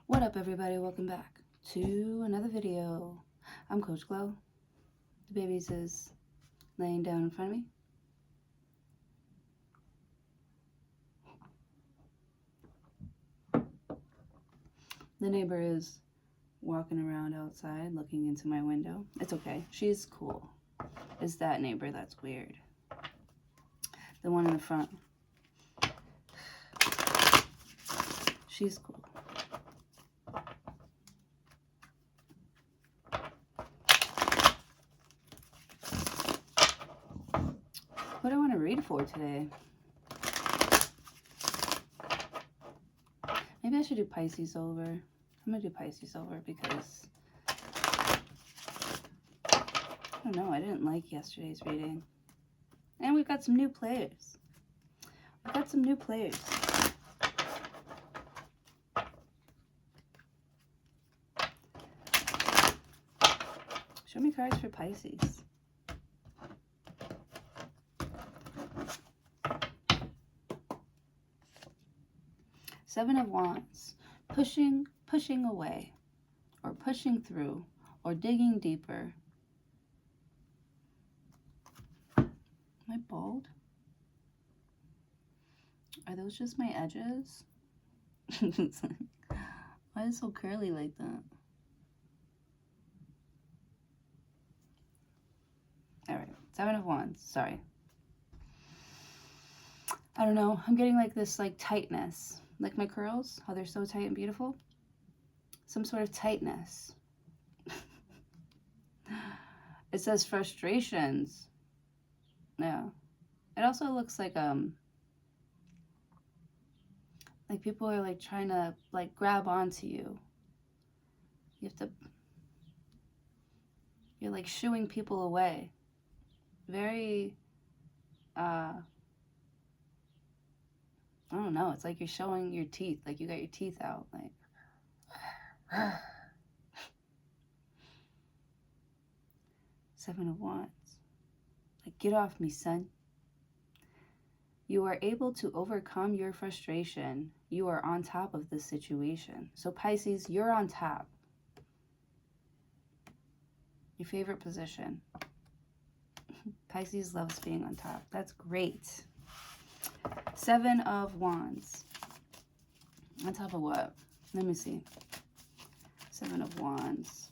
What up, everybody? Welcome back to another video. I'm Coach Glow. The babies is laying down in front of me. The neighbor is walking around outside looking into my window. It's okay. She's cool. It's that neighbor that's weird. The one in the front. She's cool. What do I want to read for today? Maybe I should do Pisces over. I'm going to do Pisces over because, I don't know, I didn't like yesterday's reading. And we've got some new players. Show me cards for Pisces. Seven of Wands. Pushing away, or pushing through, or digging deeper. Am I bald? Are those just my edges? Why is it so curly like that? Alright, Seven of Wands. Sorry. I don't know. I'm getting like this like tightness. Like my curls, how they're so tight and beautiful. Some sort of tightness. It says frustrations. Yeah. It also looks like people are like trying to like grab onto you. You have to, you're like shooing people away. Very I don't know, it's like you're showing your teeth, like you got your teeth out, like Seven of Wands. Like, get off me, son. You are able to overcome your frustration. You are on top of this situation. So Pisces, you're on top. Your favorite position. Pisces loves being on top. That's great. Seven of Wands. On top of what? Let me see. Seven of Wands.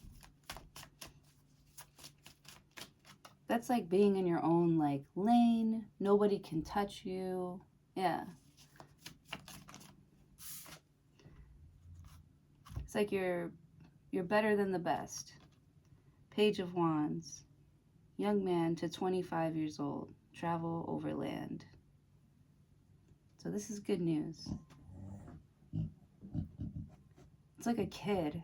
That's like being in your own like lane. Nobody can touch you. Yeah. It's like you're better than the best. Page of Wands. Young man to 25 years old. Travel overland. So this is good news. It's like a kid.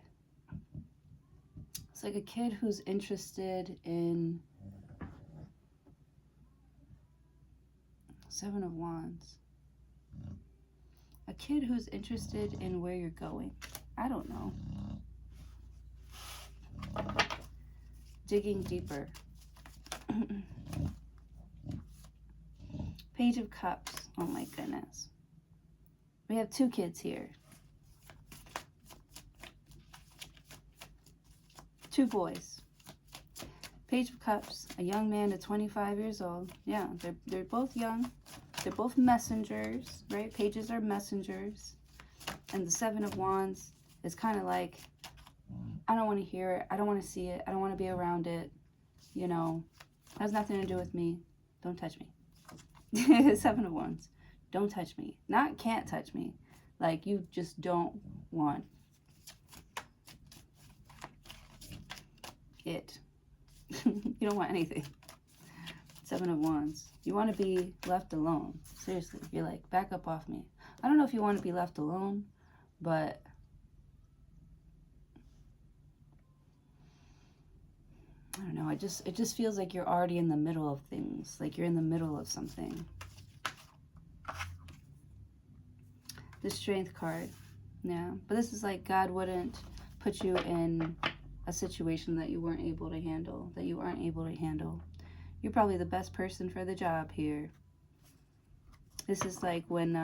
It's like a kid who's interested in Seven of Wands. A kid who's interested in where you're going. I don't know. Digging deeper. Page of Cups. Oh my goodness. We have two kids here. Two boys. Page of Cups. A young man to 25 years old. Yeah, they're both young. They're both messengers, right? Pages are messengers. And the Seven of Wands is kind of like, I don't want to hear it. I don't want to see it. I don't want to be around it. You know, it has nothing to do with me. Don't touch me. Seven of Wands. Don't touch me. Not can't touch me. Like, you just don't want it. You don't want anything. Seven of Wands. You want to be left alone. Seriously. You're like, back up off me. I don't know if you want to be left alone, but I don't know. It just feels like you're already in the middle of things. Like you're in the middle of something. The Strength card. Yeah. But this is like God wouldn't put you in a situation that you weren't able to handle. That you aren't able to handle. You're probably the best person for the job here. This is like when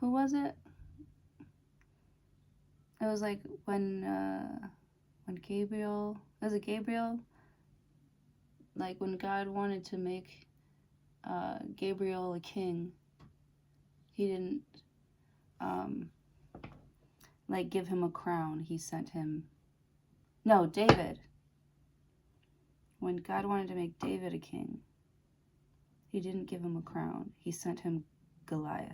Who was it? It was like when Gabriel, was it Gabriel? Like when God wanted to make Gabriel a king, he didn't like give him a crown. He sent him, no, David. When God wanted to make David a king, he didn't give him a crown. He sent him Goliath.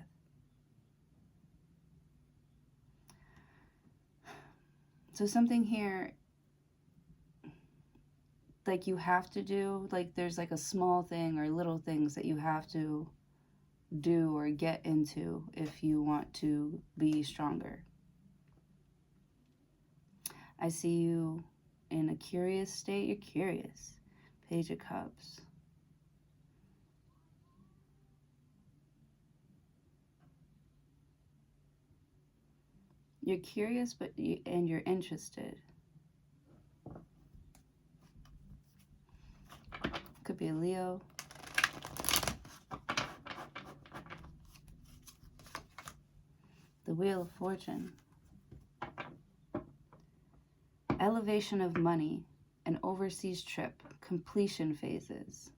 So something here, like you have to do, like there's like a small thing or little things that you have to do or get into if you want to be stronger. I see you in a curious state. You're curious. Page of Cups. You're curious, and you're interested. Could be a Leo. The Wheel of Fortune. Elevation of money, an overseas trip, completion phases.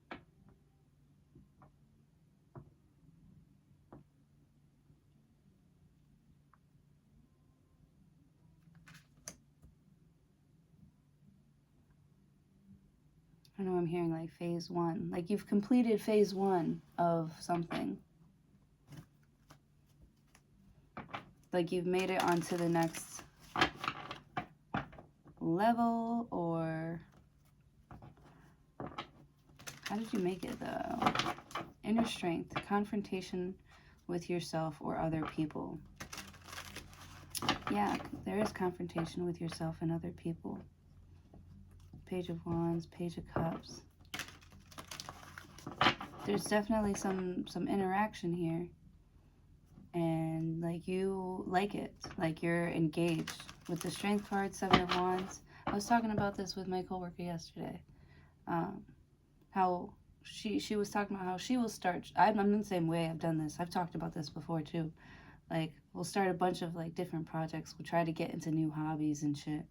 I know I'm hearing like phase 1. Like you've completed phase 1 of something. Like you've made it onto the next level, or how did you make it though? Inner strength, confrontation with yourself or other people. Yeah, there is confrontation with yourself and other people. Page of Wands, Page of Cups. There's definitely some interaction here. And like you like it, like you're engaged. With the Strength card, 7 of Wands. I was talking about this with my coworker yesterday. How she was talking about how she will start. I'm the same way. I've done this. I've talked about this before too. Like we'll start a bunch of like different projects. We'll try to get into new hobbies and shit.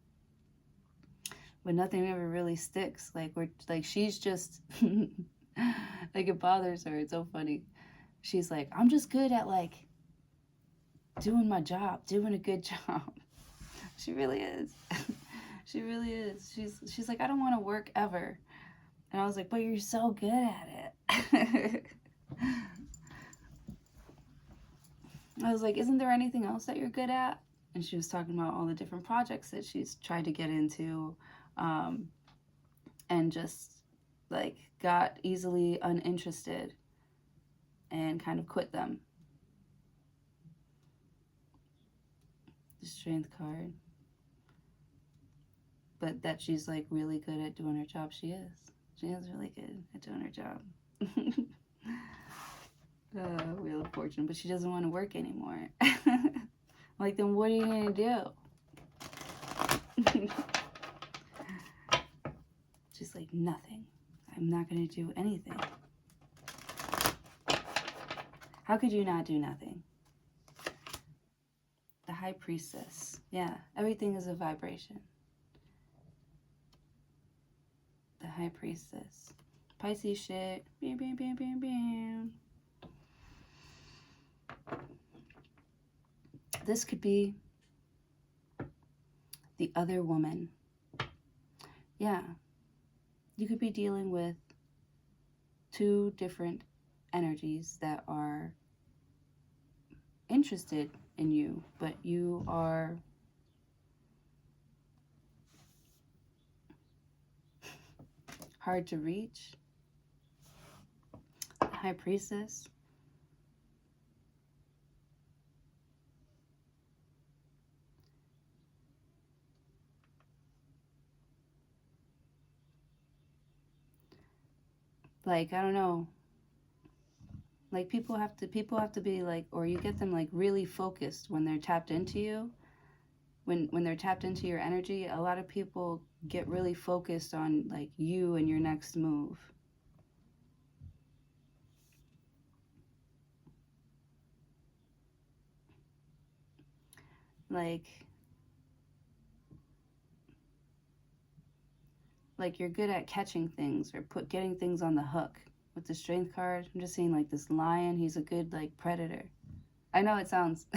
But nothing ever really sticks. Like we're like she's just like it bothers her. It's so funny. She's like, I'm just good at like doing my job, doing a good job. She really is. She really is. She's like, I don't want to work ever. And I was like, but you're so good at it. I was like, isn't there anything else that you're good at? And she was talking about all the different projects that she's tried to get into, and just like got easily uninterested and kind of quit them. The Strength card. But that she's like really good at doing her job. She is. She is really good at doing her job. Wheel of Fortune. But she doesn't want to work anymore. Like, then what are you going to do? She's like, nothing. I'm not going to do anything. How could you not do nothing? The High Priestess. Yeah, everything is a vibration. The High Priestess. Pisces shit. Bam, bam, bam, bam, bam. This could be the other woman. Yeah. You could be dealing with 2 different energies that are interested in you, but you are hard to reach. High Priestess. Like, I don't know. Like people have to be like, or you get them like really focused when they're tapped into you. When they're tapped into your energy, a lot of people get really focused on like you and your next move. like you're good at catching things or getting things on the hook. With the strength card, I'm just seeing like this lion. He's a good like predator. I know it sounds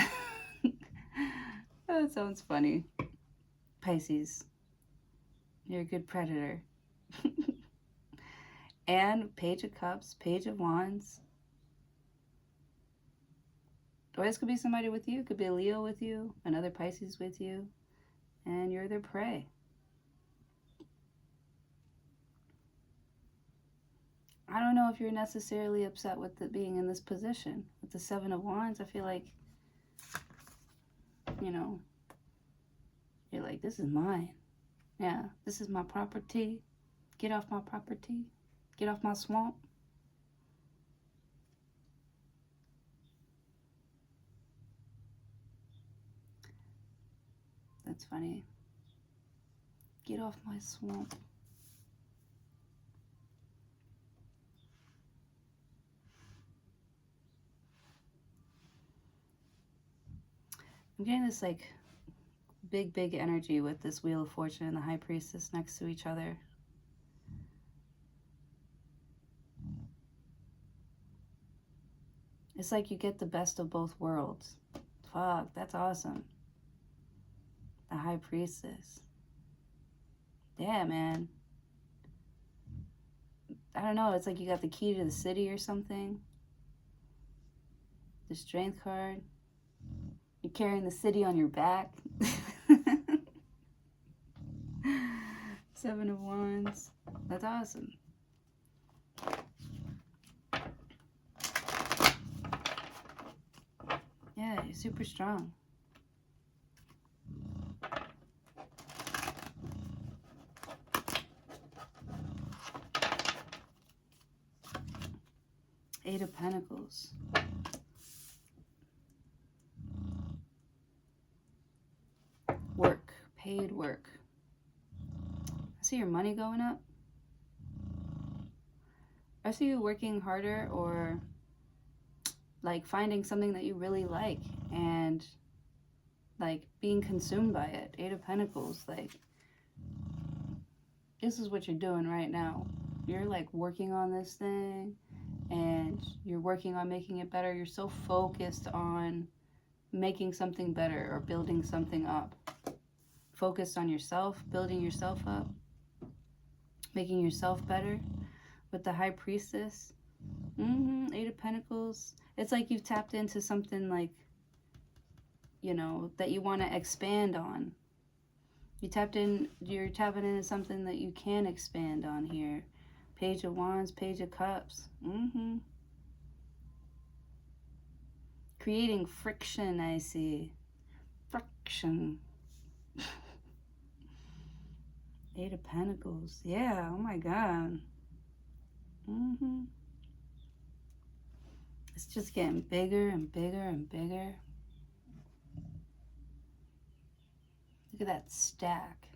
that sounds funny. Pisces, you're a good predator. And Page of Cups, Page of Wands. Or this could be somebody with you. It could be a Leo with you, another Pisces with you, and you're their prey. I don't know if you're necessarily upset with it being in this position. With the Seven of Wands, I feel like, you know, you're like, this is mine. Yeah, this is my property. Get off my property. Get off my swamp. That's funny. Get off my swamp. I'm getting this like big energy with this Wheel of Fortune and the High Priestess next to each other. It's like you get the best of both worlds. Fuck, that's awesome. The High Priestess. Yeah, man. I don't know, it's like you got the key to the city or something. The Strength card. You're carrying the city on your back. Seven of Wands. That's awesome. Yeah, you're super strong. Eight of Pentacles. Work. Paid work. I see your money going up. I see you working harder or like finding something that you really like and like being consumed by it. Eight of Pentacles. Like, this is what you're doing right now. You're like working on this thing and you're working on making it better. You're so focused on making something better or building something up. Focused on yourself, building yourself up, making yourself better. With the High Priestess, Eight of Pentacles. It's like you've tapped into something like, you know, that you want to expand on. You're tapping into something that you can expand on here. Page of Wands, Page of Cups. Creating friction, I see. Friction. Eight of Pentacles. Yeah, oh my God. It's just getting bigger and bigger and bigger. Look at that stack.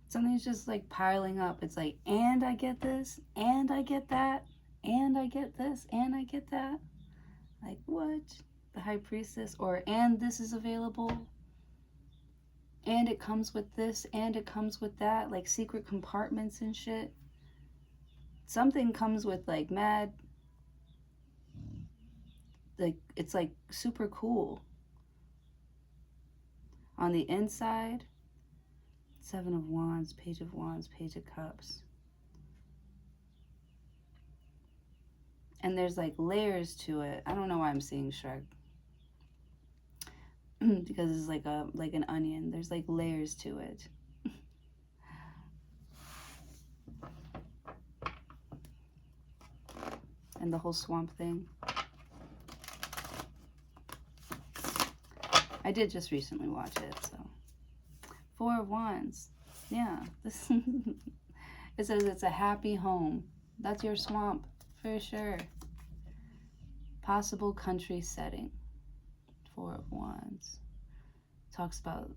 Something's just like piling up. It's like, and I get this, and I get that, and I get this, and I get that. Like, what? The High Priestess, or, and this is available, and it comes with this, and it comes with that, like secret compartments and shit. Something comes with like mad, like, it's like super cool. On the inside, Seven of Wands, Page of Wands, Page of Cups. And there's like layers to it. I don't know why I'm seeing Shrek. Because it's like an onion. There's like layers to it. And the whole swamp thing. I did just recently watch it, so. Four of Wands. Yeah. This it says it's a happy home. That's your swamp, for sure. Possible country setting. Four of Wands. Talks about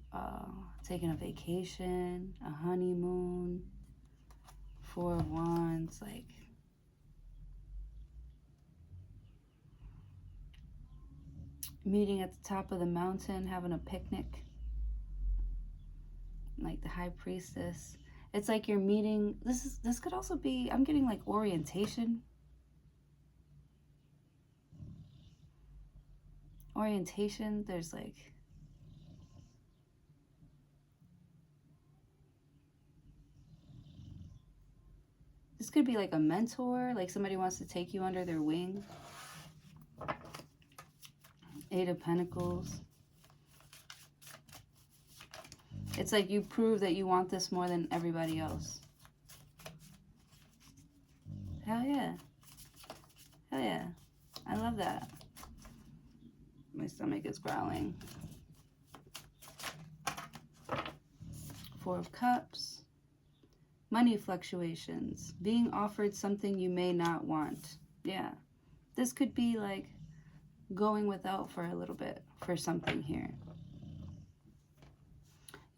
taking a vacation, a honeymoon. Four of Wands, like meeting at the top of the mountain, having a picnic. Like the High Priestess. It's like you're meeting, this could also be, I'm getting like orientation. Orientation, there's like, this could be like a mentor, like somebody wants to take you under their wing. Eight of Pentacles. It's like you prove that you want this more than everybody else. Hell yeah. Hell yeah. I love that. My stomach is growling. Four of Cups. Money fluctuations. Being offered something you may not want. Yeah. This could be like going without for a little bit for something here.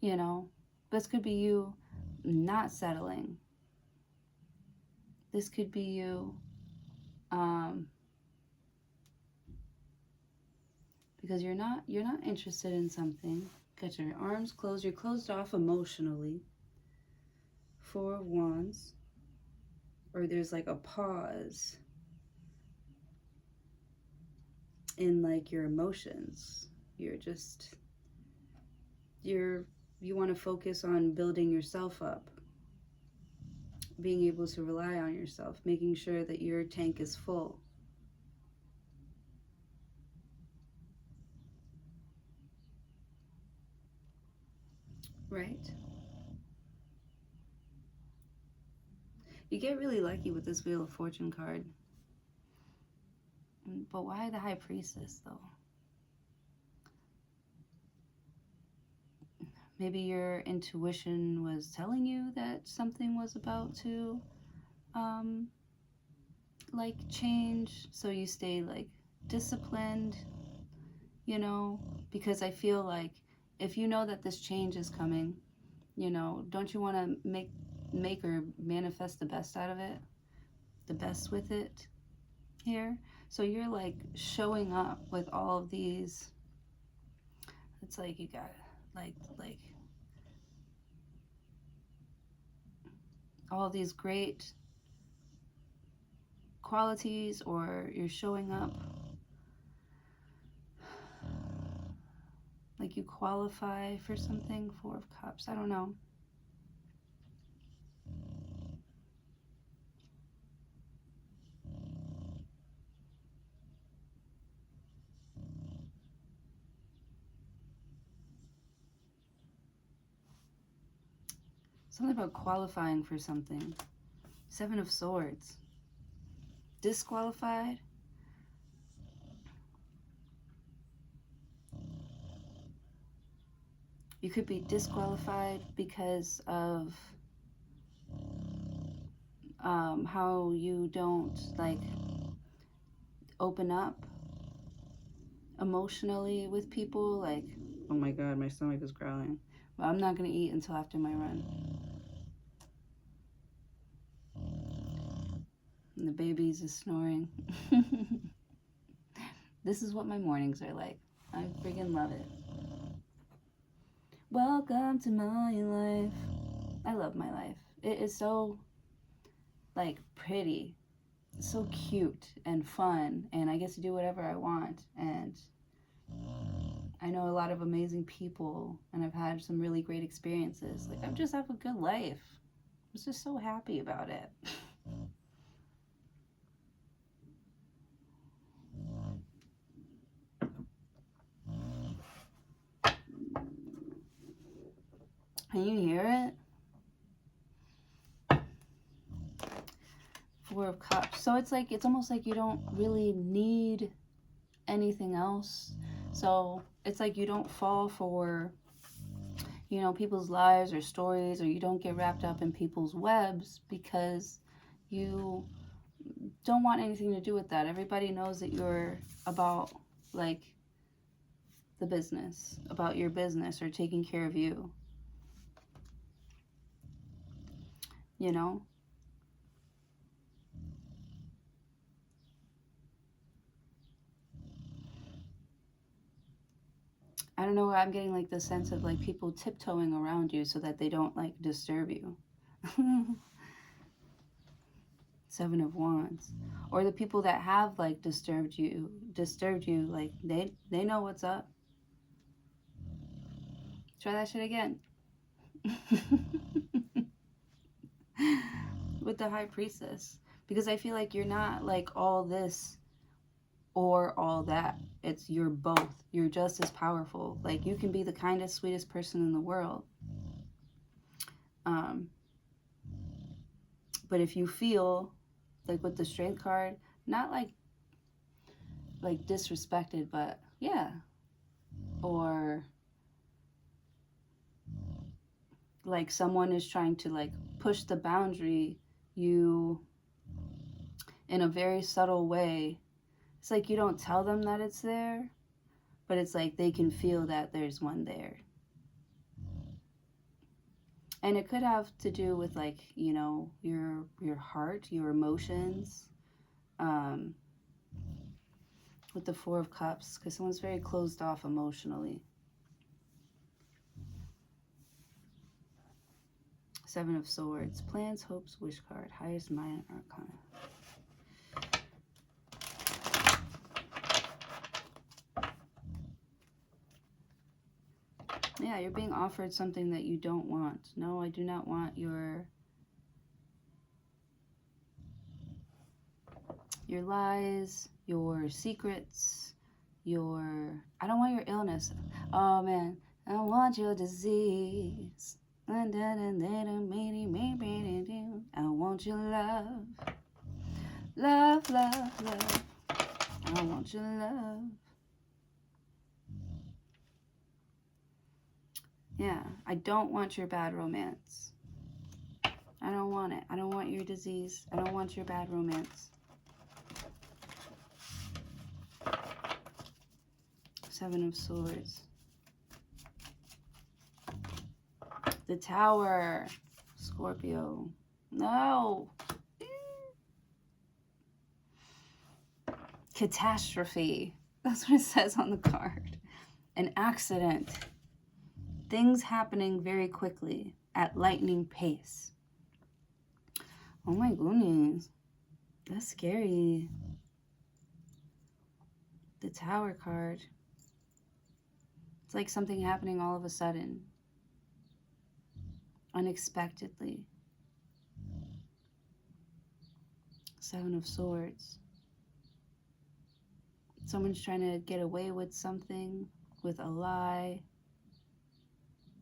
You know, this could be you not settling. This could be you because you're not interested in something. Got your arms closed, you're closed off emotionally. Four of Wands. Or there's like a pause in like your emotions. You're just, you want to focus on building yourself up, being able to rely on yourself, making sure that your tank is full. Right? You get really lucky with this Wheel of Fortune card. But why the High Priestess, though? Maybe your intuition was telling you that something was about to, like, change. So you stay, like, disciplined, you know? Because I feel like if you know that this change is coming, you know, don't you want to make or manifest the best out of it? The best with it here? So you're, like, showing up with all of these. It's like you got, like all these great qualities, or you're showing up like you qualify for something. Four of Cups, I don't know. Something about qualifying for something. Seven of Swords. Disqualified. You could be disqualified because of how you don't, like, open up emotionally with people. Like, oh my god, my stomach is growling. Well, I'm not going to eat until after my run. And the baby's is snoring. This is what my mornings are like. I freaking love it. Welcome to my life. I love my life. It is so, like, pretty. It's so cute and fun, and I get to do whatever I want, and I know a lot of amazing people, and I've had some really great experiences. Like, I just have a good life. I'm just so happy about it. Can you hear it? Four of Cups. So it's like, it's almost like you don't really need anything else. So it's like you don't fall for, you know, people's lives or stories, or you don't get wrapped up in people's webs because you don't want anything to do with that. Everybody knows that you're about, like, the business, about your business, or taking care of you. You know? I don't know why I'm getting like the sense of like people tiptoeing around you so that they don't like disturb you. Seven of Wands. Or the people that have like disturbed you, like they know what's up. Try that shit again. With the High Priestess. Because I feel like you're not like all this or all that. It's you're both. You're just as powerful. Like you can be the kindest, sweetest person in the world. But if you feel like with the Strength card, not like disrespected, but yeah, or like someone is trying to like push the boundary, you in a very subtle way. It's like you don't tell them that it's there, but it's like they can feel that there's one there. And it could have to do with like, you know, your heart, your emotions, with the Four of Cups, because someone's very closed off emotionally. Seven of Swords, plans, hopes, wish card, highest mind, arcana. Yeah, you're being offered something that you don't want. No, I do not want your lies, your secrets, I don't want your illness. Oh man, I don't want your disease. I want your love. Love, love, love. I want your love. Yeah, I don't want your bad romance. I don't want it. I don't want your disease. I don't want your bad romance. Seven of Swords. The Tower. Scorpio. No. Catastrophe. That's what it says on the card. An accident. Things happening very quickly at lightning pace. Oh my goodness. That's scary. The Tower card. It's like something happening all of a sudden. Unexpectedly. Seven of Swords. Someone's trying to get away with something, with a lie,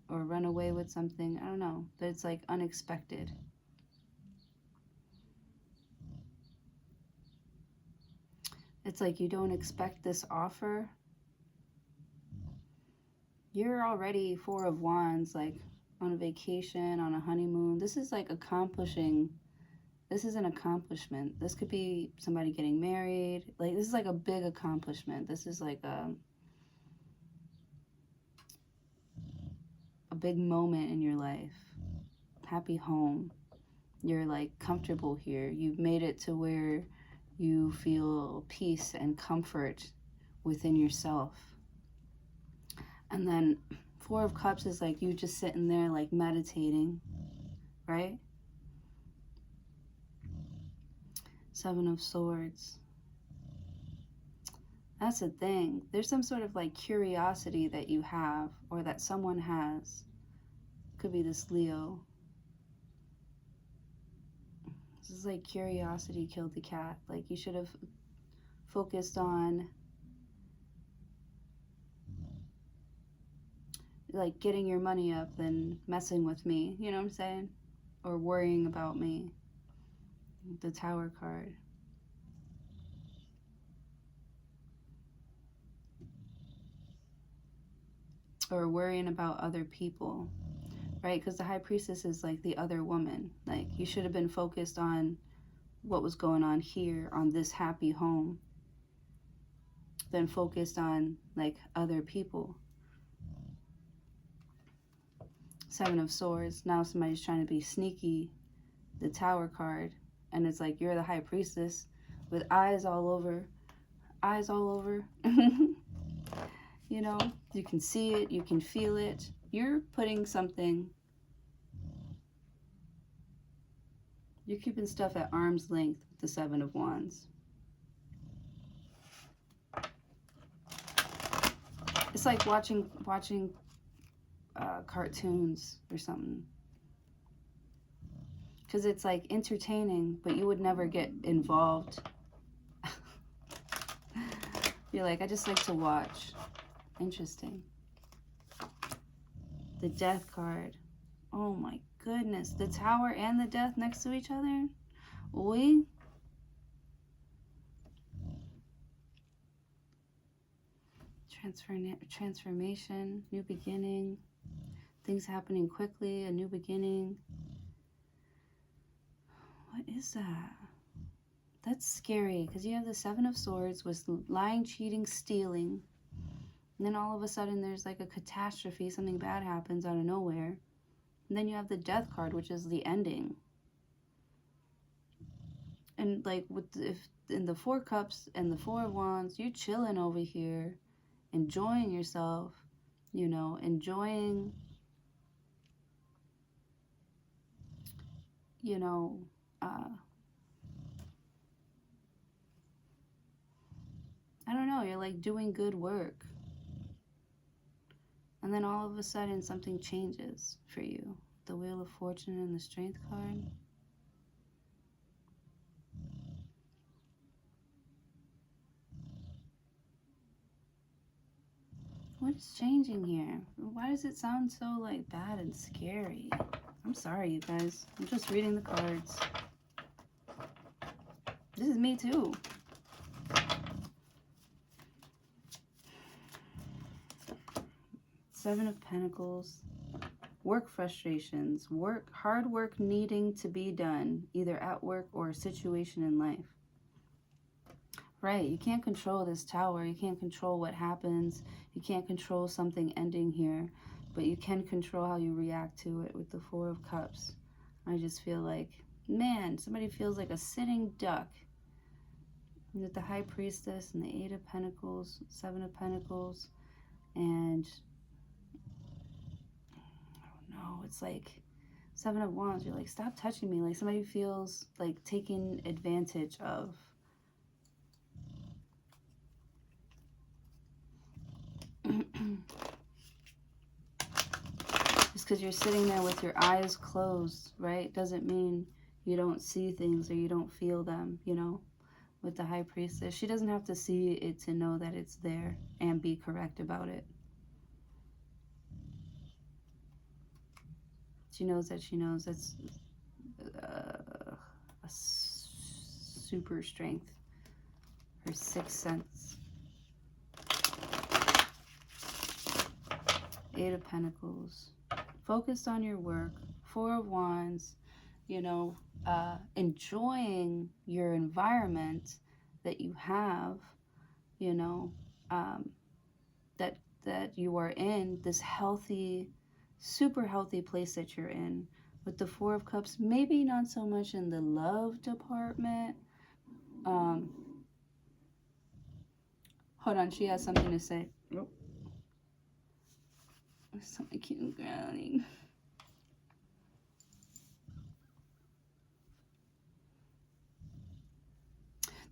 or run away with something. I don't know, but it's like unexpected. It's like you don't expect this offer. You're already Four of Wands, like on a vacation, on a honeymoon. This is like accomplishing. This is an accomplishment. This could be somebody getting married. Like this is like a big accomplishment. This is like a big moment in your life. Happy home. You're like comfortable here. You've made it to where you feel peace and comfort within yourself. And then Four of Cups is like you just sitting there like meditating, right? Seven of Swords. That's the thing. There's some sort of like curiosity that you have or that someone has. Could be this Leo. This is like curiosity killed the cat. Like you should have focused on like getting your money up than messing with me. You know what I'm saying? Or worrying about me. The Tower card. Or worrying about other people, right? Because the High Priestess is like the other woman. Like you should have been focused on what was going on here, on this happy home, than focused on like other people. Seven of Swords. Now somebody's trying to be sneaky. The Tower card. And it's like you're the High Priestess with eyes all over. Eyes all over. You know, you can see it, you can feel it. You're putting something, you're keeping stuff at arm's length with the Seven of Wands. It's like watching cartoons or something. Because it's like entertaining, but you would never get involved. You're like, I just like to watch. Interesting. The Death card. Oh my goodness. The Tower and the Death next to each other? Oi. Transformation, new beginning, things happening quickly, a new beginning. What is that? That's scary because you have the Seven of Swords with lying, cheating, stealing. And then all of a sudden there's like a catastrophe, something bad happens out of nowhere. And then you have the Death card, which is the ending. And like if in the Four Cups and the Four of Wands, you're chilling over here, enjoying yourself, you know, enjoying, you know, I don't know, you're like doing good work. And then all of a sudden something changes for you. The Wheel of Fortune and the Strength card. What is changing here? Why does it sound so like bad and scary? I'm sorry, you guys. I'm just reading the cards. This is me too. Seven of Pentacles. Work frustrations. Hard work needing to be done, either at work or a situation in life. Right, you can't control this Tower. You can't control what happens. You can't control something ending here. But you can control how you react to it with the Four of Cups. I just feel like, man, somebody feels like a sitting duck. And with the High Priestess and the Eight of Pentacles, Seven of Pentacles, and I don't know, it's like Seven of Wands. You're like, stop touching me. Like somebody feels like taken advantage of. Just because you're sitting there with your eyes closed, right, doesn't mean you don't see things or you don't feel them, you know. With the High Priestess, she doesn't have to see it to know that it's there and be correct about it. She knows that she knows. That's a super strength. Her sixth sense. Eight of Pentacles. Focused on your work. Four of Wands. You know, enjoying your environment that you have. You know, that you are in this healthy, super healthy place that you're in. With the Four of Cups, maybe not so much in the love department. Hold on, she has something to say. Oh. Something cute growling.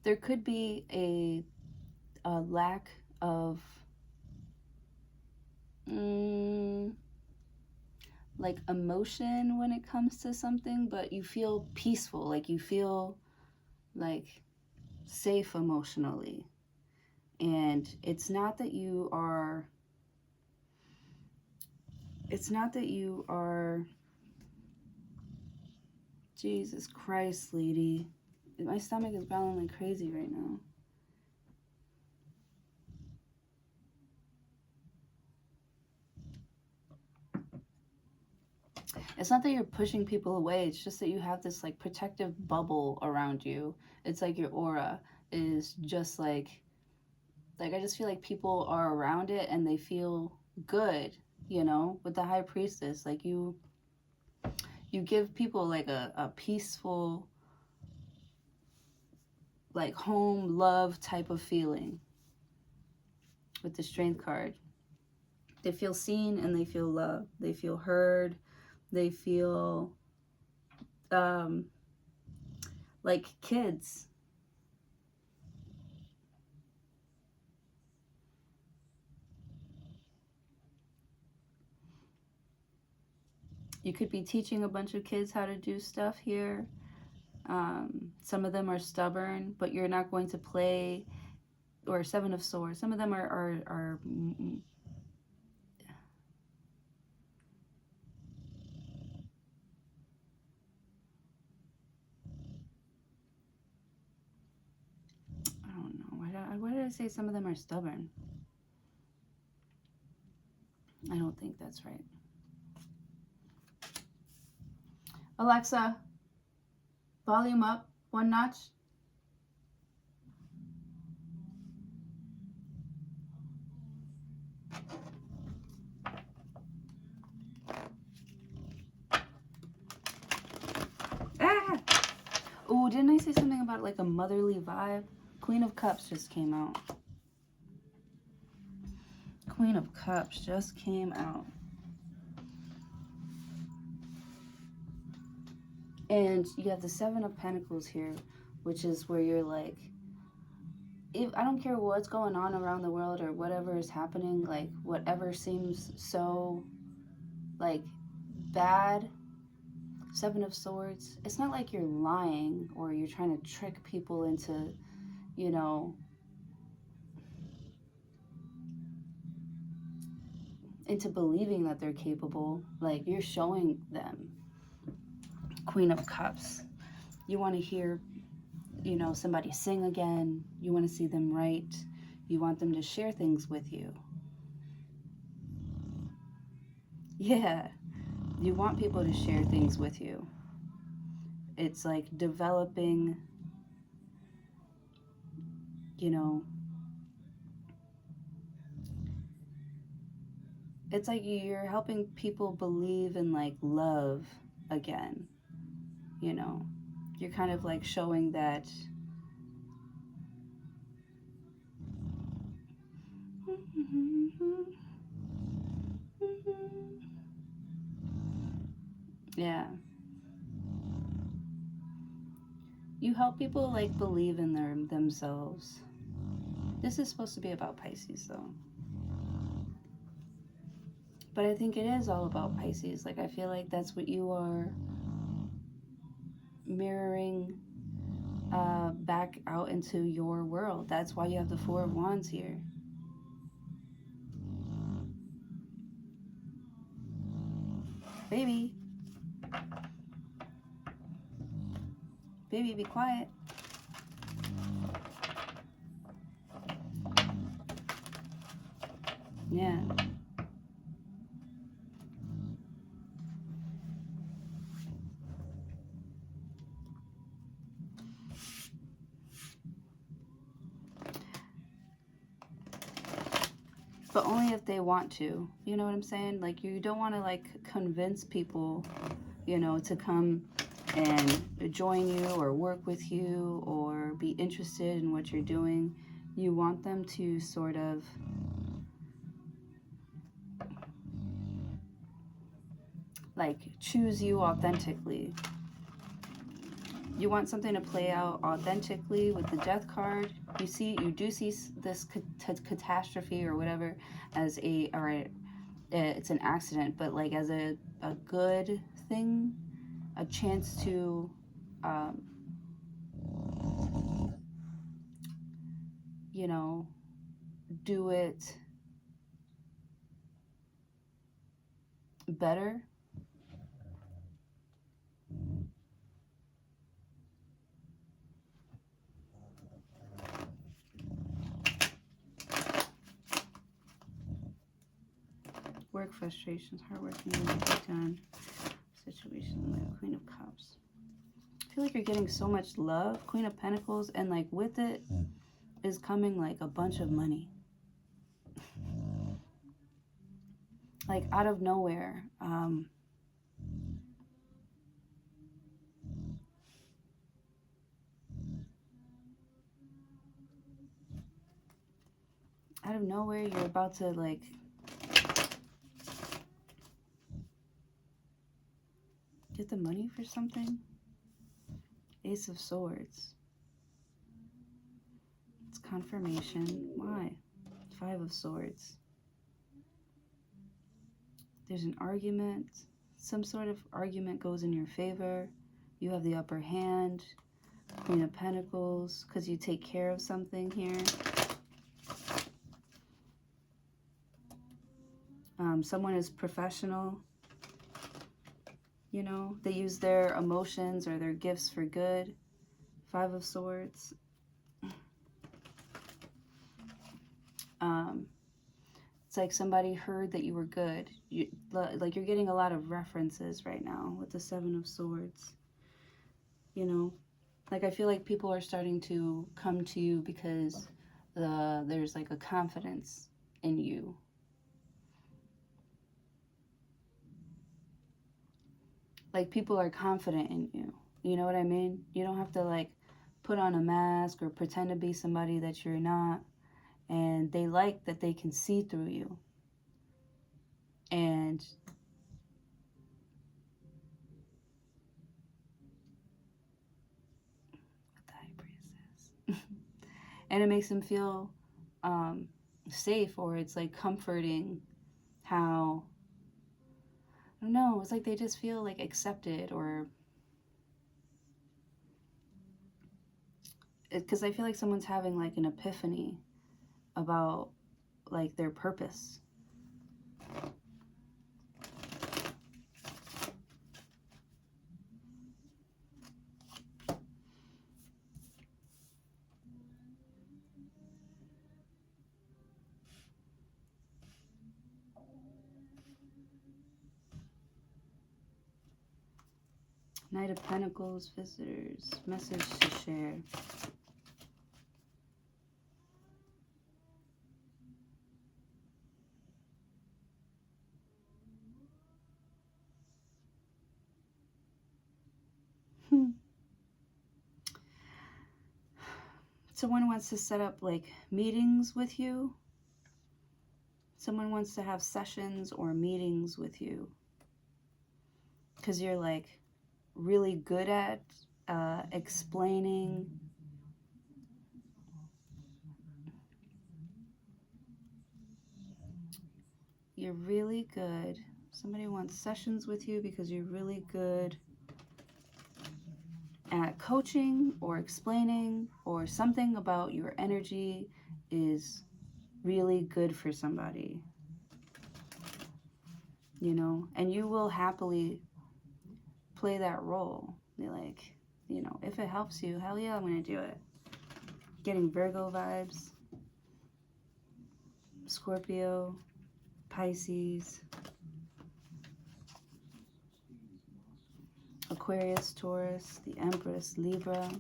There could be a lack of like emotion when it comes to something, but you feel peaceful, like you feel like safe emotionally. And it's not that you are Jesus Christ, lady. My stomach is growling like crazy right now. It's not that you're pushing people away. It's just that you have this like protective bubble around you. It's like your aura is just like I just feel like people are around it and they feel good, you know, with the High Priestess. Like you give people like a peaceful, like home, love type of feeling with the Strength card. They feel seen and they feel loved. They feel heard. They feel like kids. You could be teaching a bunch of kids how to do stuff here. Some of them are stubborn, but you're not going to play, or Seven of Swords. Some of them are I don't know. Why did I say some of them are stubborn? I don't think that's right. Alexa, volume up one notch. Ah! Oh, didn't I say something about like a motherly vibe? Queen of Cups just came out. Queen of Cups just came out. And you have the Seven of Pentacles here, which is where you're like, if I don't care what's going on around the world or whatever is happening, like whatever seems so like bad, Seven of Swords, it's not like you're lying or you're trying to trick people into, you know, into believing that they're capable. Like, you're showing them. Queen of Cups. You want to hear, you know, somebody sing again. You want to see them write. You want them to share things with you. Yeah. You want people to share things with you. It's like developing, you know, it's like you're helping people believe in like love again. You know, you're kind of like showing that yeah, you help people like believe in themselves. This is supposed to be about Pisces though, but I think it is all about Pisces. Like, I feel like that's what you are mirroring back out into your world. That's why you have the Four of Wands here. Baby, baby, be quiet. Yeah. But only if they want to. You know what I'm saying? Like, you don't want to like convince people, you know, to come and join you or work with you or be interested in what you're doing. You want them to sort of like choose you authentically. You want something to play out authentically with the Death card. You do see this catastrophe or whatever as it's an accident, but like as a good thing, a chance to you know, do it better. Work frustrations, hardworking, done. Situation like Queen of Cups. I feel like you're getting so much love. Queen of Pentacles, and like with it is coming like a bunch of money. Like out of nowhere. Out of nowhere, you're about to like Get the money for something? Ace of Swords. It's confirmation. Why? Five of Swords. There's an argument. Some sort of argument goes in your favor. You have the upper hand. Queen of Pentacles, because you take care of something here. Someone is professional. You know, they use their emotions or their gifts for good. Five of Swords. It's like somebody heard that you were good. Like you're getting a lot of references right now with the Seven of Swords. You know, like I feel like people are starting to come to you because there's like a confidence in you. Like people are confident in you. You know what I mean? You don't have to like put on a mask or pretend to be somebody that you're not. And they like that they can see through you. And what the High Priestess. And it makes them feel safe, or it's like comforting how, I don't know, it's like they just feel like accepted, or because I feel like someone's having like an epiphany about like their purpose. Knight of Pentacles, visitors, message to share. Someone wants to set up like meetings with you. Someone wants to have sessions or meetings with you. Because you're like really good at explaining. You're really good. Somebody wants sessions with you because you're really good at coaching or explaining, or something about your energy is really good for somebody. You know, and you will happily play that role. You're like, you know, if it helps you, hell yeah, I'm gonna do it. Getting Virgo vibes, Scorpio, Pisces, Aquarius, Taurus, the Empress, Libra.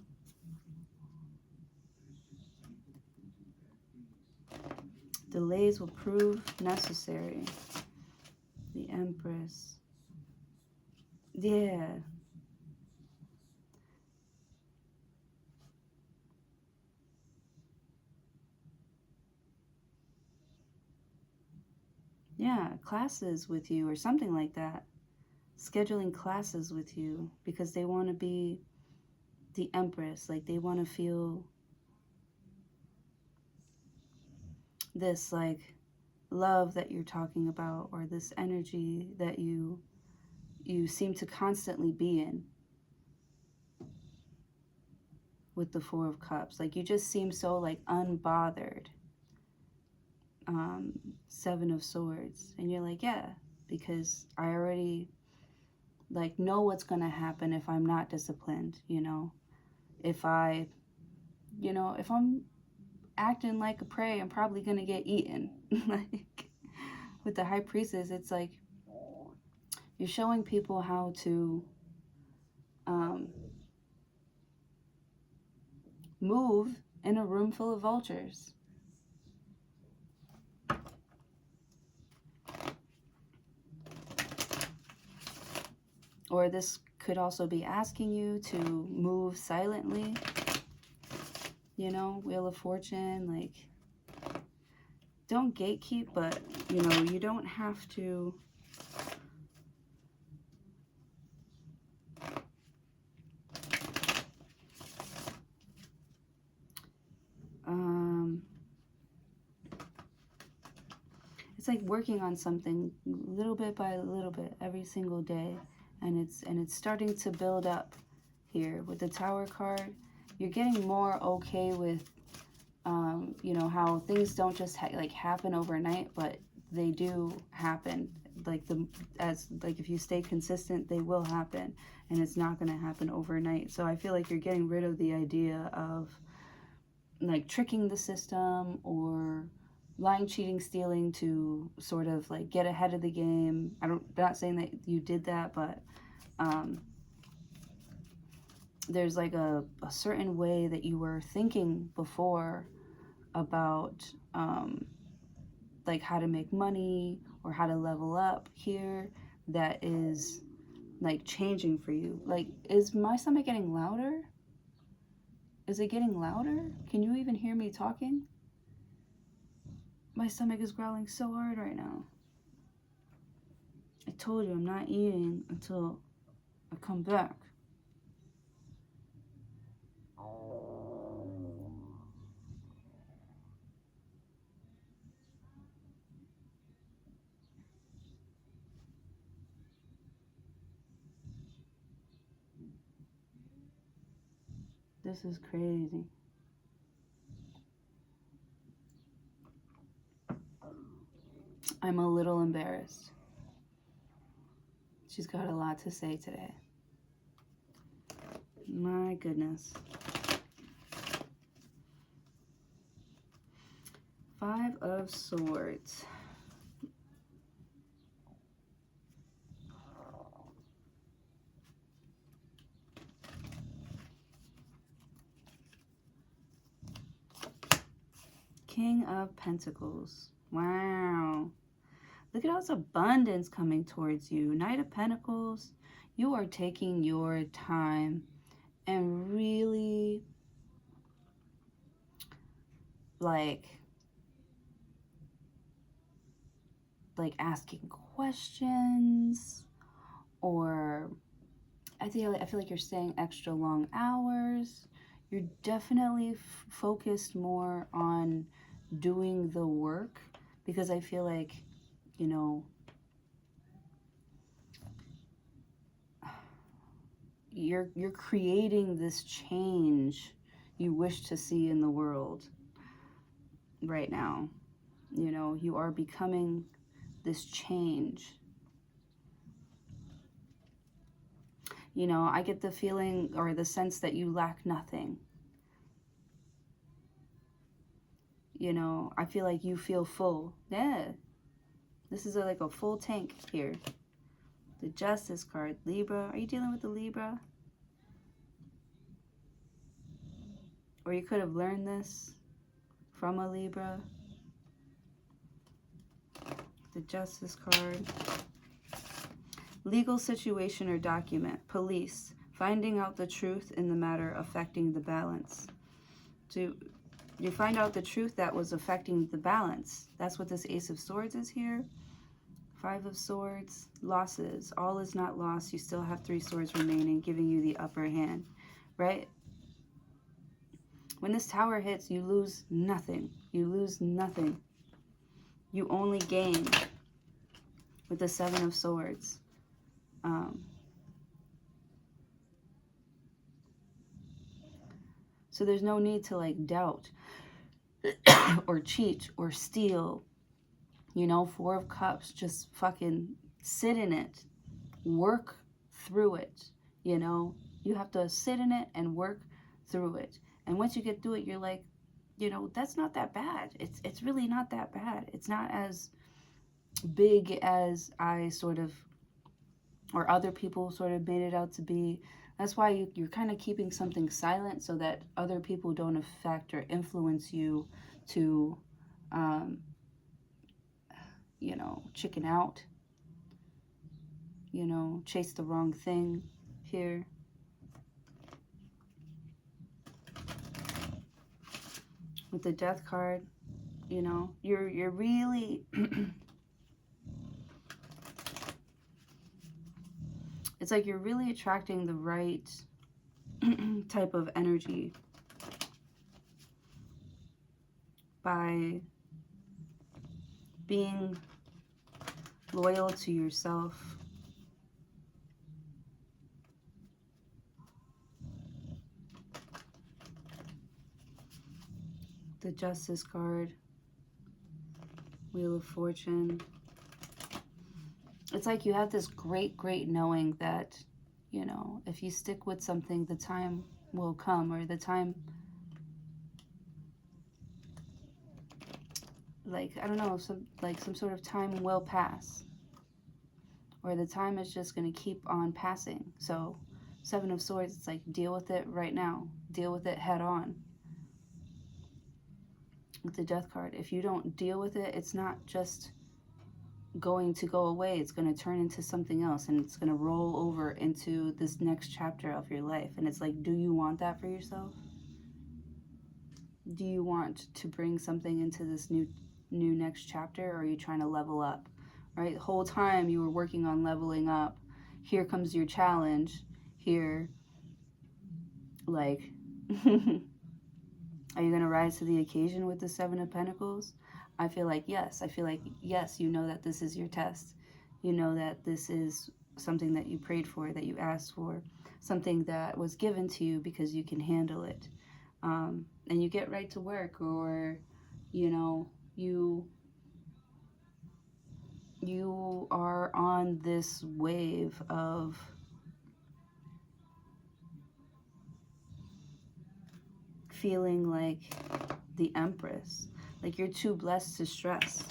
Delays will prove necessary. The Empress. Yeah. Yeah, classes with you or something like that. Scheduling classes with you because they want to be the Empress. Like they want to feel this like love that you're talking about, or this energy that you seem to constantly be in with the Four of Cups. Like you just seem so like unbothered. Seven of Swords, and you're like, yeah, because I already like know what's gonna happen if I'm not disciplined. You know, if I'm acting like a prey, I'm probably gonna get eaten. Like with the High Priestess, it's like you're showing people how to move in a room full of vultures. Or this could also be asking you to move silently. You know, Wheel of Fortune, like, don't gatekeep, but, you don't have to it's like working on something little bit by little bit every single day, and it's starting to build up here with the Tower card. You're getting more okay with you know, how things don't just like happen overnight, but they do happen. Like like if you stay consistent, they will happen, and it's not going to happen overnight. So I feel like you're getting rid of the idea of like tricking the system or lying, cheating, stealing to sort of like get ahead of the game. Not saying that you did that, but there's like a certain way that you were thinking before about like how to make money or how to level up here that is like changing for you. Like, is my stomach getting louder? Is it getting louder? Can you even hear me talking? My stomach is growling so hard right now. I told you I'm not eating until I come back. This is crazy. I'm a little embarrassed. She's got a lot to say today. My goodness. 5 of Swords. King of Pentacles. Wow. Look at all this abundance coming towards you. Knight of Pentacles. You are taking your time and really like asking questions, or I feel like you're staying extra long hours. You're definitely focused more on doing the work, because I feel like, you know, you're creating this change you wish to see in the world right now. You know, you are becoming this change. You know, I get the feeling or the sense that you lack nothing. You know, I feel like you feel full. Yeah. This is like a full tank here. The Justice card. Libra. Are you dealing with the Libra? Or you could have learned this from a Libra. The Justice card. Legal situation or document. Police. Finding out the truth in the matter affecting the balance. So you find out the truth that was affecting the balance. That's what this Ace of Swords is here. 5 of Swords. Losses. All is not lost. You still have 3 swords remaining, giving you the upper hand. Right? When this Tower hits, you lose nothing. You lose nothing. You only gain with the 7 of Swords. So there's no need to like doubt or cheat or steal. You know, 4 of Cups, just fucking sit in it. Work through it. You know, you have to sit in it and work through it. And once you get through it, you're like, you know, that's not that bad. It's really not that bad. It's not as big as I sort of, or other people sort of made it out to be. That's why you're kind of keeping something silent, so that other people don't affect or influence you to, you know, chicken out, you know, chase the wrong thing here. With the Death card, you know, you're really it's like you're really attracting the right type of energy by being loyal to yourself. The Justice card, Wheel of Fortune. It's like you have this great knowing that, you know, if you stick with something, the time will come, or the time, like, I don't know, some sort of time will pass, or the time is just going to keep on passing. So Seven of Swords, it's like, deal with it right now. Deal with it head on. With the Death card, if you don't deal with it, it's not just going to go away. It's going to turn into something else, and it's going to roll over into this next chapter of your life. And it's like, do you want that for yourself? Do you want to bring something into this new next chapter, or are you trying to level up? Right? The whole time you were working on leveling up. Here comes your challenge. Here, like, are you going to rise to the occasion with the Seven of Pentacles? I feel like yes. I feel like yes, you know that this is your test. You know that this is something that you prayed for, that you asked for, something that was given to you because you can handle it. And you get right to work, or, you know, you are on this wave of feeling like the Empress. Like, you're too blessed to stress.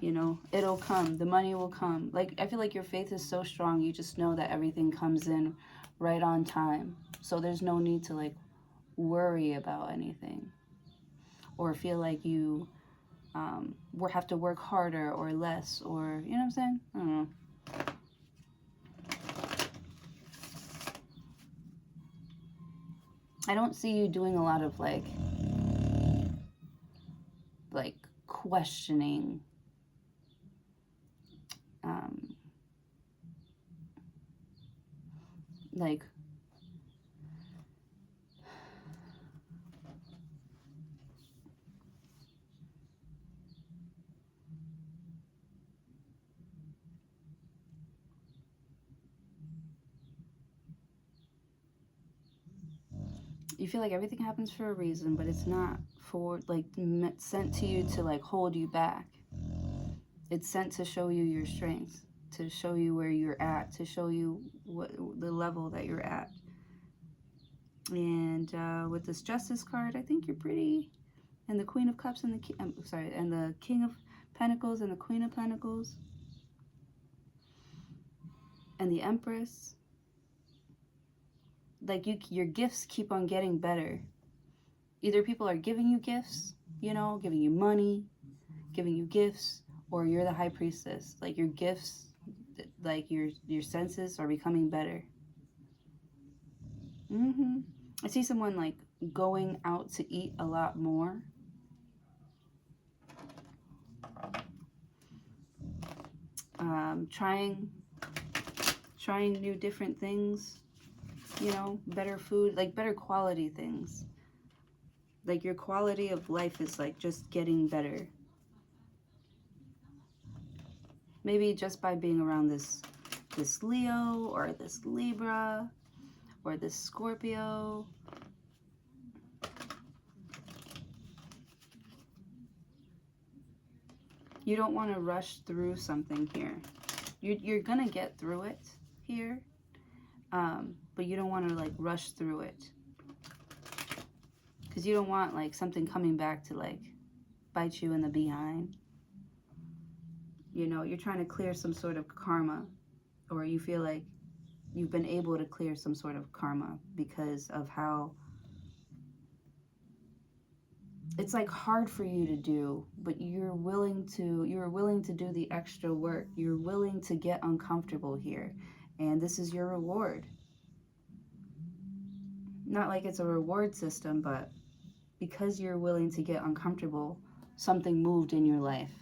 You know, it'll come. The money will come. Like, I feel like your faith is so strong. You just know that everything comes in right on time. So there's no need to, like, worry about anything, or feel like you have to work harder or less, or, you know what I'm saying? I don't know. I don't see you doing a lot of like questioning, like, you feel like everything happens for a reason, but it's not for, like, sent to you to, like, hold you back. It's sent to show you your strengths, to show you where you're at, to show you what the level that you're at. And with this Justice card, I think you're pretty. And the Queen of Cups and and the King of Pentacles and the Queen of Pentacles and the Empress. Like, your gifts keep on getting better. Either people are giving you gifts, you know, giving you money, giving you gifts, or you're the High Priestess. Like, your gifts, like, your senses are becoming better. I see someone, like, going out to eat a lot more. Trying new different things, you know, better food, like better quality things. Like, your quality of life is, like, just getting better. Maybe just by being around this Leo, or this Libra, or this Scorpio. You don't want to rush through something here. You're gonna get through it here, but you don't want to, like, rush through it, because you don't want, like, something coming back to, like, bite you in the behind. You know, you're trying to clear some sort of karma, or you feel like you've been able to clear some sort of karma because of how it's, like, hard for you to do, but you're willing to do the extra work. You're willing to get uncomfortable here, and this is your reward. Not like it's a reward system, but because you're willing to get uncomfortable, something moved in your life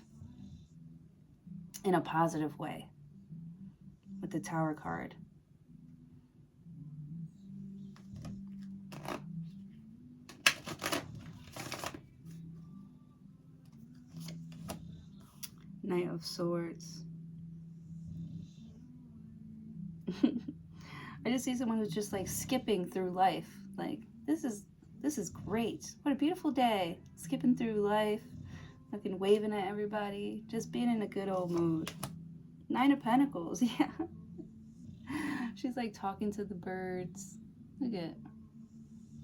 in a positive way with the Tower card. Knight of Swords. I just see someone who's just like skipping through life. Like, this is great. What a beautiful day. Skipping through life, fucking waving at everybody, just being in a good old mood. 9 of Pentacles, yeah. She's like talking to the birds. Look at it.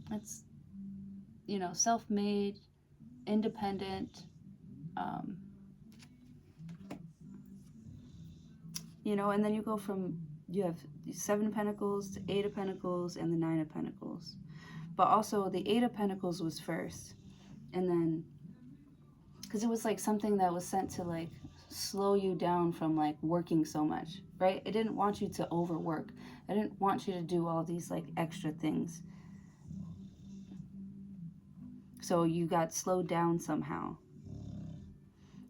That's, you know, self-made, independent. You know, and then you go from, you have 7 of Pentacles to 8 of Pentacles and the 9 of Pentacles. But also the 8 of Pentacles was first. And then, because it was like something that was sent to like slow you down from like working so much, right? It didn't want you to overwork. I didn't want you to do all these like extra things. So you got slowed down somehow.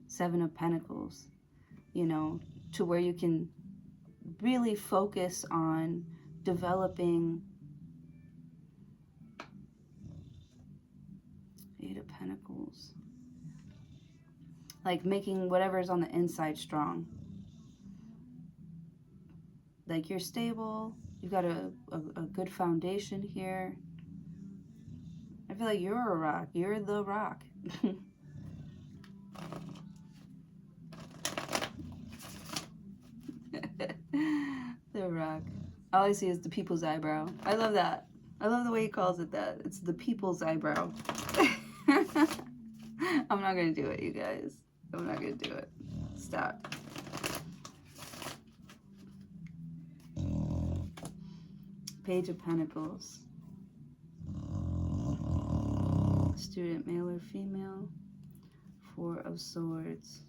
7 of Pentacles, you know, to where you can really focus on developing. 8 of Pentacles. Like making whatever's on the inside strong. Like you're stable. You've got a good foundation here. I feel like you're a rock. You're the rock. The rock. All I see is the people's eyebrow. I love that. I love the way he calls it that. It's the people's eyebrow. I'm not going to do it, you guys. I'm not going to do it. Stop. Page of Pentacles. Student, male or female. 4 of Swords.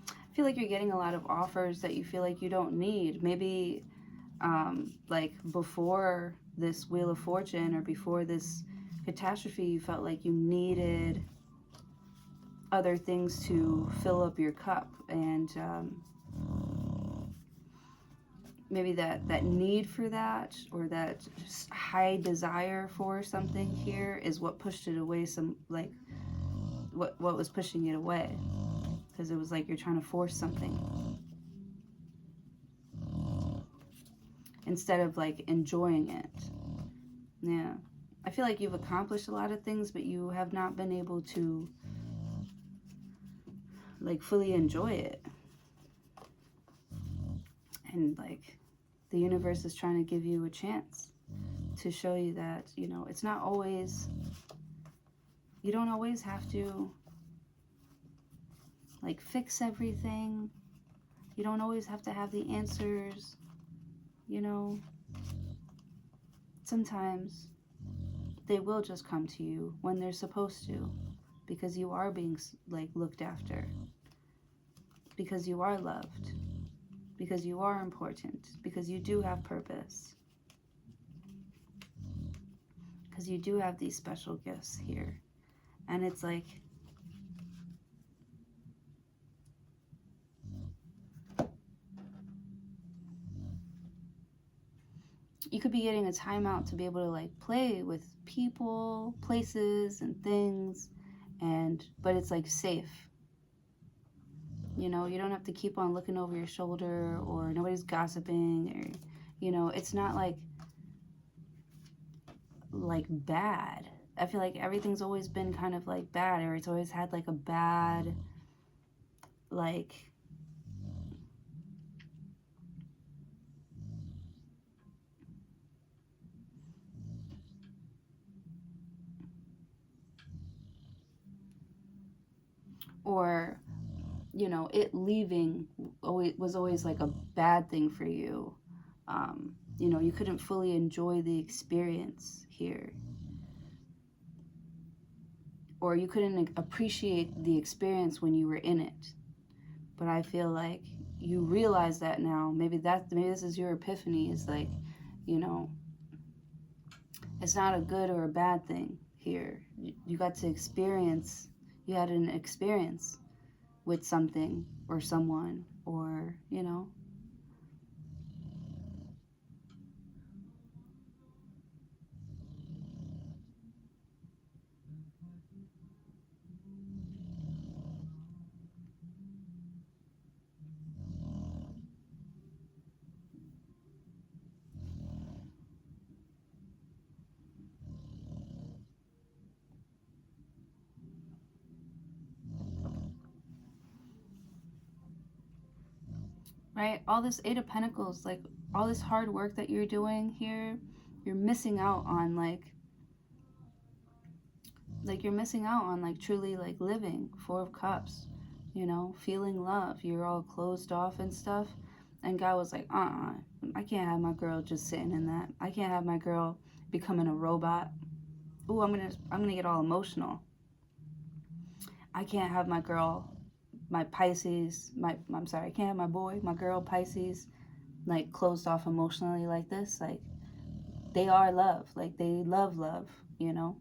I feel like you're getting a lot of offers that you feel like you don't need. Maybe like before this Wheel of Fortune or before this catastrophe, you felt like you needed other things to fill up your cup. And maybe that need for that, or that high desire for something here is what pushed it away. Some like what was pushing it away, because it was like you're trying to force something instead of like enjoying it. Yeah, I feel like you've accomplished a lot of things, but you have not been able to like fully enjoy it. And like the universe is trying to give you a chance to show you that, you know, it's not always, you don't always have to like fix everything. You don't always have to have the answers, you know. Sometimes they will just come to you when they're supposed to, because you are being like looked after, because you are loved, because you are important, because you do have purpose, because you do have these special gifts here. And it's like, you could be getting a timeout to be able to like play with people, places, and things, but it's like safe. You know, you don't have to keep on looking over your shoulder, or nobody's gossiping, or, you know, it's not like bad. I feel like everything's always been kind of like bad, or it's always had like a bad, like, or, you know, it leaving was always like a bad thing for you. You know, you couldn't fully enjoy the experience here, or you couldn't appreciate the experience when you were in it. But I feel like you realize that now. Maybe this is your epiphany. Is like, you know, it's not a good or a bad thing here. You got to experience. You had an experience with something or someone, or, you know. right? All this Eight of Pentacles, like all this hard work that you're doing here, you're missing out on like you're missing out on like truly like living. Four of Cups, you know, feeling love. You're all closed off and stuff. And God was like, I can't have my girl just sitting in that. I can't have my girl becoming a robot. Ooh, I'm gonna get all emotional. I can't have my girl, my Pisces, I can't have my girl Pisces, like closed off emotionally like this. Like, they are love. Like, they love, you know?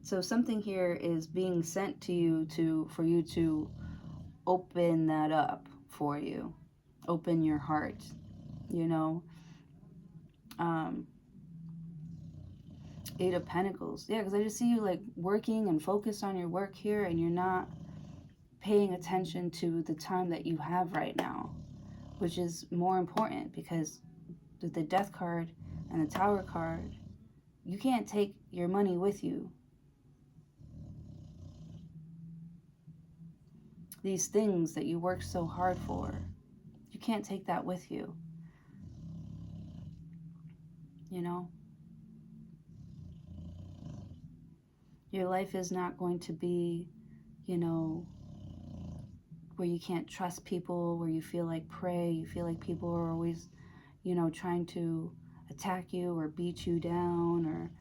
So something here is being sent to you for you to open that up for you. Open your heart, you know? Um, Eight of Pentacles. Yeah, because I just see you like working and focused on your work here, and you're not paying attention to the time that you have right now, which is more important, because with the Death card and the Tower card, you can't take your money with you. These things that you work so hard for, you can't take that with you, you know? Your life is not going to be, you know, where you can't trust people, where you feel like prey, you feel like people are always, you know, trying to attack you or beat you down, or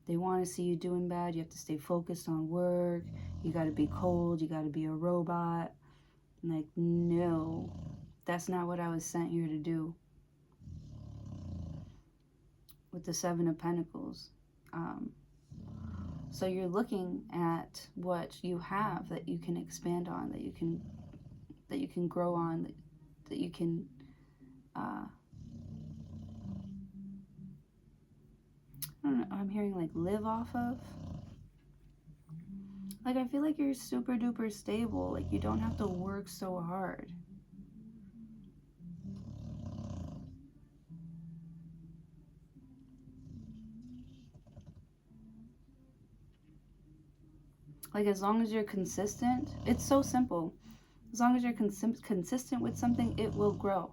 they want to see you doing bad. You have to stay focused on work. You got to be cold. You got to be a robot. Like, no, that's not what I was sent here to do. With the Seven of Pentacles. So you're looking at what you have that you can expand on, that you can grow on, that you can I don't know, I'm hearing like live off of. Like, I feel like you're super duper stable. Like, you don't have to work so hard. Like, as long as you're consistent, it's so simple. As long as you're consistent with something, it will grow.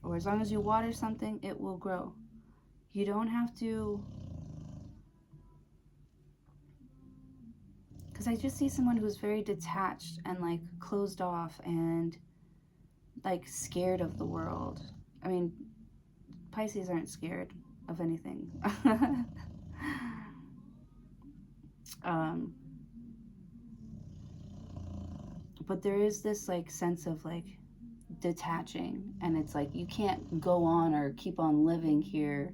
Or as long as you water something, it will grow. You don't have to... Because I just see someone who's very detached and like closed off and like scared of the world. I mean, Pisces aren't scared of anything. um, but there is this like sense of like detaching, and it's like you can't go on or keep on living here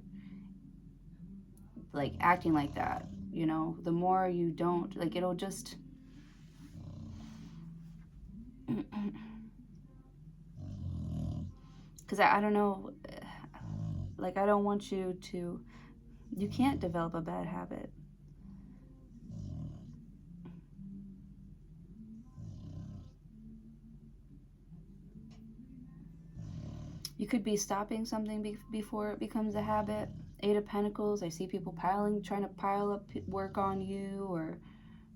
like acting like that, you know? The more you don't, like, it'll just... Because I don't know, like, I don't want you to... You can't develop a bad habit. You could be stopping something before it becomes a habit. Eight of Pentacles, I see people trying to pile up work on you, or,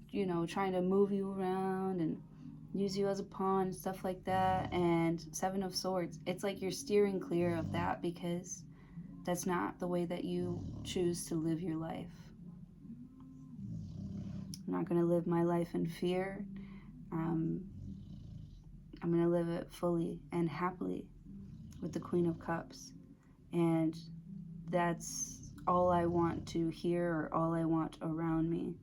you know, trying to move you around and use you as a pawn and stuff like that. And Seven of Swords, it's like you're steering clear of that, because that's not the way that you choose to live your life. I'm not going to live my life in fear. I'm going to live it fully and happily with the Queen of Cups. And that's all I want to hear, or all I want around me,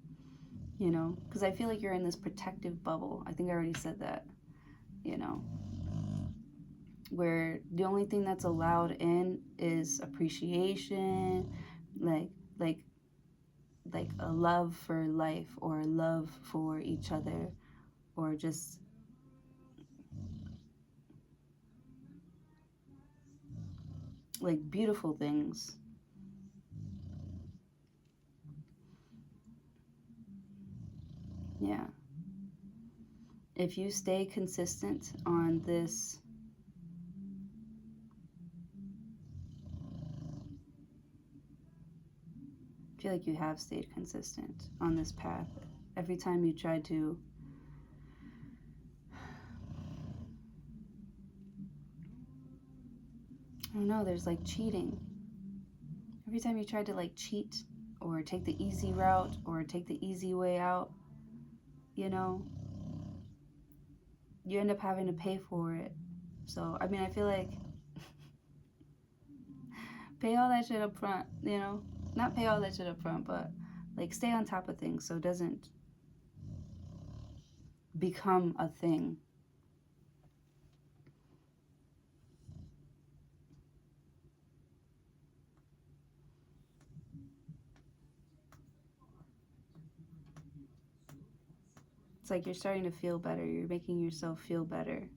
you know? Because I feel like you're in this protective bubble. I think I already said that, you know? Where the only thing that's allowed in is appreciation, like a love for life, or love for each other, or just like beautiful things. Yeah. If you stay consistent on this, I feel like you have stayed consistent on this path. Every time you try to I don't know, there's like cheating. Every time you try to like cheat or take the easy route or take the easy way out, you know, you end up having to pay for it. So, I mean, I feel like pay all that shit up front, you know? Not pay all that shit up front, but like stay on top of things so it doesn't become a thing. It's like you're starting to feel better. You're making yourself feel better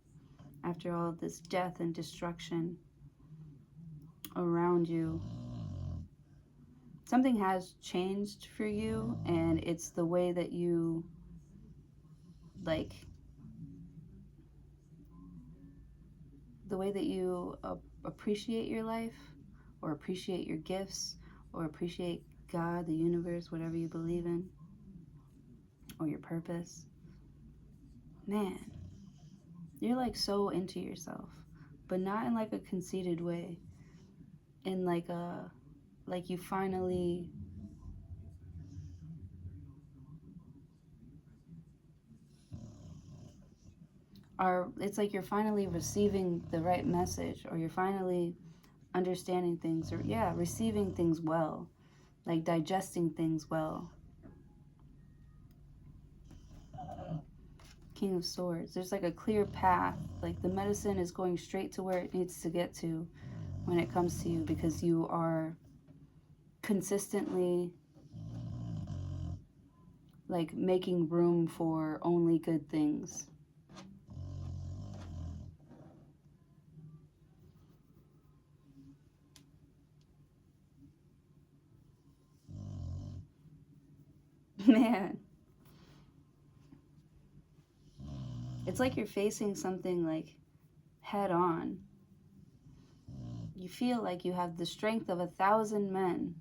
after all of this death and destruction around you. Something has changed for you, and it's the way that you like the way that you appreciate your life or appreciate your gifts or appreciate God, the universe, whatever you believe in, or your purpose. Man, you're like so into yourself, but not in like a conceited way. In like you finally are, it's like you're finally receiving the right message, or you're finally understanding things, or yeah, receiving things well, like digesting things well. King of Swords. There's like a clear path. Like the medicine is going straight to where it needs to get to when it comes to you, because you are consistently like making room for only good things. Man, it's like you're facing something like head on. You feel like you have the strength of 1,000 men.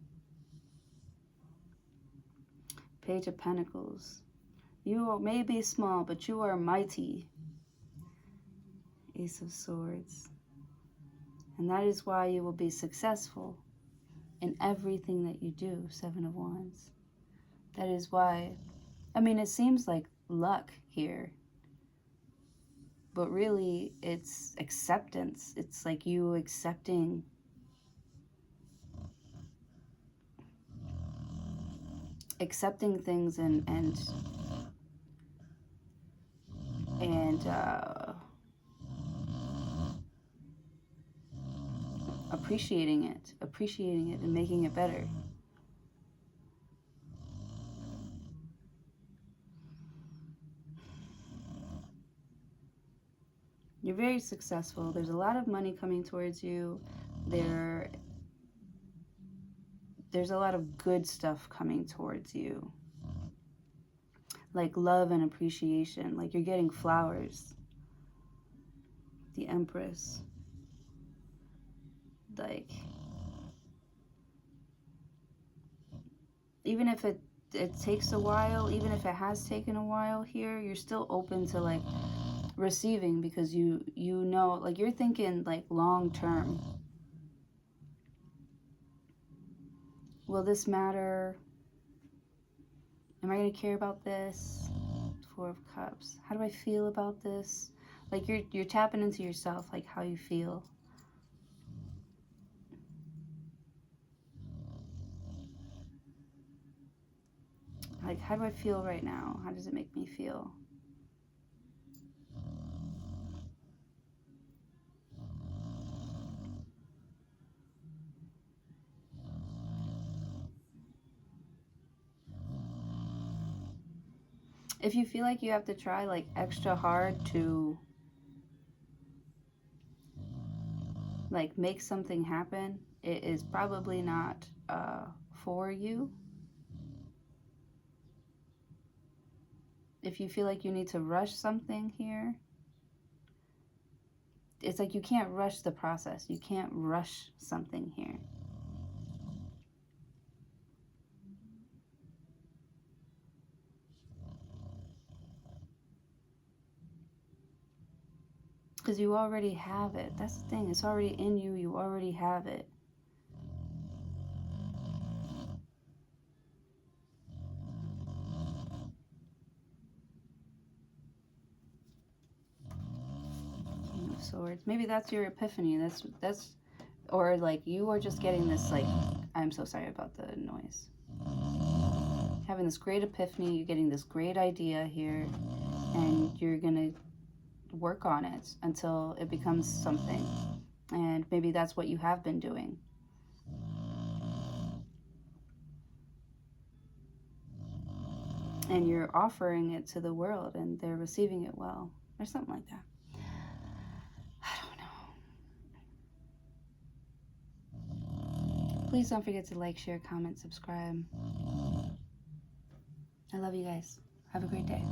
Page of Pentacles. You may be small, but you are mighty. Ace of Swords. And that is why you will be successful in everything that you do. Seven of Wands. That is why, I mean, it seems like luck here, but really it's acceptance. It's like you accepting things and appreciating it and making it better. You're very successful. There's a lot of money coming towards you. There's a lot of good stuff coming towards you. Like love and appreciation. Like you're getting flowers. The Empress. Like, even if it takes a while, even if it has taken a while here, you're still open to like receiving, because you know, like you're thinking like long term. Will this matter? Am I going to care about this? Four of Cups. How do I feel about this? Like you're tapping into yourself, like how you feel. Like, how do I feel right now? How does it make me feel? If you feel like you have to try like extra hard to like make something happen, it is probably not for you. If you feel like you need to rush something here, it's like you can't rush the process. You can't rush something here. Because you already have it. That's the thing. It's already in you. You already have it. King of Swords. Maybe that's your epiphany. That's or like you are just getting this like, I'm so sorry about the noise. Having this great epiphany, you're getting this great idea here, and you're gonna work on it until it becomes something. And maybe that's what you have been doing. And you're offering it to the world and they're receiving it well, or something like that. I don't know. Please don't forget to like, share, comment, subscribe. I love you guys. Have a great day.